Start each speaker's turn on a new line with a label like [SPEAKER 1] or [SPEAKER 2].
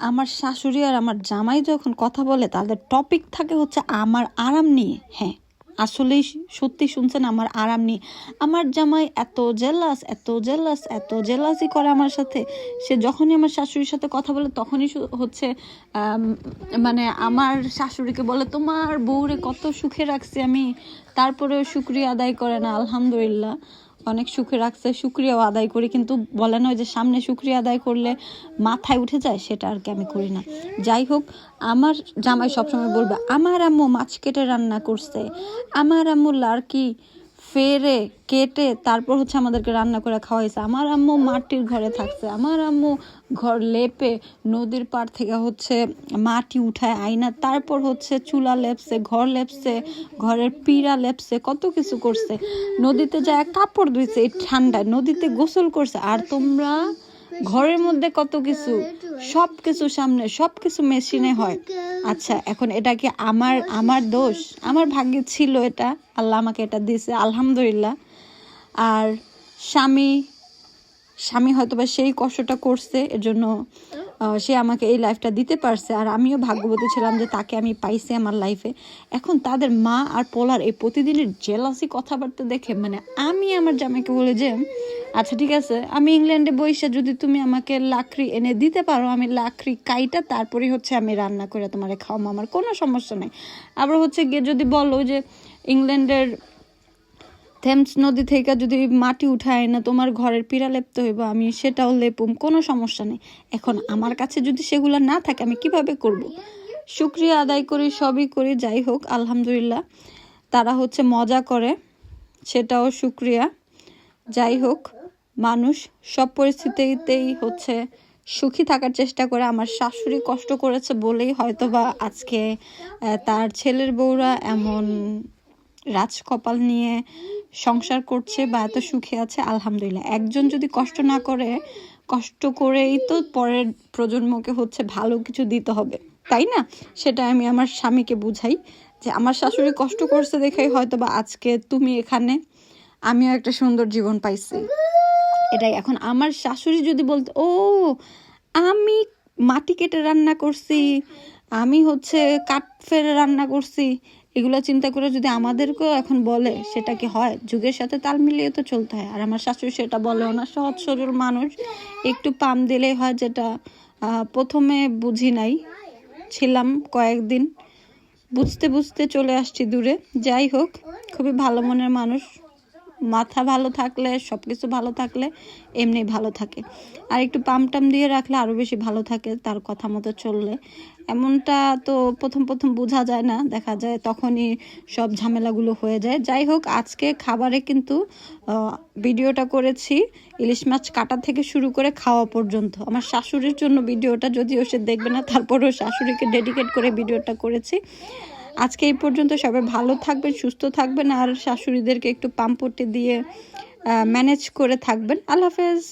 [SPEAKER 1] আমার শাশুড়ি আর আমার জামাই যখন কথা বলে তাদের টপিক থাকে হচ্ছে আমার আরাম নিয়ে। হ্যাঁ, আসলেই সত্যি শুনছেন, আমার আরাম নিয়ে। আমার জামাই এত জেলাস, এত জেলাস, এত জেলাসই করে আমার সাথে। সে যখনই আমার শাশুড়ির সাথে কথা বলে তখনই হচ্ছে মানে আমার শাশুড়িকে বলে তোমার বউরে কত সুখে রাখছি আমি, তারপরেও শুকরিয়া আদায় করে না। আলহামদুলিল্লাহ অনেক সুখে রাখছে, শুক্রিয়াও আদায় করি, কিন্তু বলে না ওই যে সামনে শুক্রিয়া আদায় করলে মাথায় উঠে যায়, সেটা আর কি আমি করি না। যাই হোক, আমার জামাই সবসময় বলবে আমার আম্মু মাছ কেটে রান্না করছে, আমার আম্মু লাড়কি ফেরে কেটে তারপর হচ্ছে আমাদেরকে রান্না করে খাওয়াইছে, আমার আম্মু মাটির ঘরে থাকছে, আমার আম্মু ঘর লেপে নদীর পাড় থেকে হচ্ছে মাটি উঠায় আইনা তারপর হচ্ছে চুলা লেপছে, ঘর লেপছে, ঘরের পিড়া লেপছে, কত কিছু করছে, নদীতে যায় কাপড় ধুইছে এই ঠান্ডায়, নদীতে গোসল করছে। আর তোমরা ঘরের মধ্যে কত কিছু, সব কিছু সামনে, সব কিছু মেশিনে হয়। আচ্ছা, এখন এটা কি আমার দোষ? আমার ভাগ্যে ছিল এটা, আল্লাহ আমাকে এটা দিয়েছে, আলহামদুলিল্লাহ। আর স্বামী হয়তো বা সেই কষ্টটা করছে, এর জন্য সে আমাকে এই লাইফটা দিতে পারছে, আর আমিও ভাগ্যবতী ছিলাম যে তাকে আমি পাইছি আমার লাইফে। এখন তাদের মা আর পোলার এই প্রতিদিনের জেলাসি কথাবার্তা দেখে মানে আমি আমার জামাইকে বলে যে আচ্ছা ঠিক আছে, আমি ইংল্যান্ডে বসে যদি তুমি আমাকে লাকড়ি এনে দিতে পারো, আমি লাকড়ি কাইটা তারপরে হচ্ছে আমি রান্না করে তোমারে খাওয়াবো, আমার কোনো সমস্যা নেই। আবার হচ্ছে গিয়ে যদি বলো যে ইংল্যান্ডের থেমস নদী থেকে যদি মাটি উঠায় না তোমার ঘরের পিড়া লেপতে হইব, আমি সেটাও লেপুম, কোনো সমস্যা নেই। এখন আমার কাছে যদি সেগুলো না থাকে আমি কিভাবে করব? শুকরিয়া আদায় করি, সবই করি। যাই হোক, আলহামদুলিল্লাহ তারা হচ্ছে মজা করে, সেটাও শুকরিয়া। যাই হোক, মানুষ সব পরিস্থিতিতেই হচ্ছে সুখী থাকার চেষ্টা করে। আমার শাশুড়ি কষ্ট করেছে বলেই হয়তো বা আজকে তার ছেলের বউরা এমন রাজকপাল নিয়ে সংসার করছে বা এত সুখে আছে। আলহামদুলিল্লাহ, একজন যদি কষ্ট না করে, কষ্ট করেই তো পরের প্রজন্মকে হচ্ছে ভালো কিছু দিতে হবে, তাই না? সেটা আমি আমার স্বামীকে বুঝাই যে আমার শাশুড়ি কষ্ট করছে দেখেই হয়তো বা আজকে তুমি এখানে, আমিও একটা সুন্দর জীবন পাইছি, এটাই। এখন আমার শাশুড়ি যদি বলতো ও আমি মাটি কেটে রান্না করছি, আমি হচ্ছে কাঠ ফেরে রান্না করছি, এগুলো চিন্তা করে যদি আমাদেরকেও এখন বলে, সেটা কি হয়? যুগের সাথে তাল মিলিয়ে তো চলতে হয়। আর আমার শাশুড়ি সেটা বলেও না, সহজ সরল মানুষ, একটু পাম দিলেই হয়, যেটা প্রথমে বুঝি নাই, ছিলাম কয়েকদিন, বুঝতে বুঝতে চলে আসছি দূরে। যাই হোক, খুবই ভালো মনের মানুষ, মাথা ভালো থাকলে, সব কিছু ভালো থাকলে এমনি ভালো থাকে, আর একটু পামটাম দিয়ে রাখলে আরও বেশি ভালো থাকে তার কথা মতো চললে। এমনটা তো প্রথম প্রথম বোঝা যায় না, দেখা যায় তখনই সব ঝামেলাগুলো হয়ে যায়। যাই হোক, আজকে খাবারে কিন্তু ভিডিওটা করেছি ইলিশ মাছ কাটা থেকে শুরু করে খাওয়া পর্যন্ত। আমার শাশুড়ির জন্য ভিডিওটা, যদিও সে দেখবে না, তারপরেও শাশুড়িকে ডেডিকেট করে ভিডিওটা করেছি। আজকে এই পর্যন্ত, সবাই ভালো থাকবেন, সুস্থ থাকবেন, আর শাশুড়িদেরকে একটু পাম্পটি দিয়ে ম্যানেজ করে থাকবেন। আল্লাহ হাফেজ।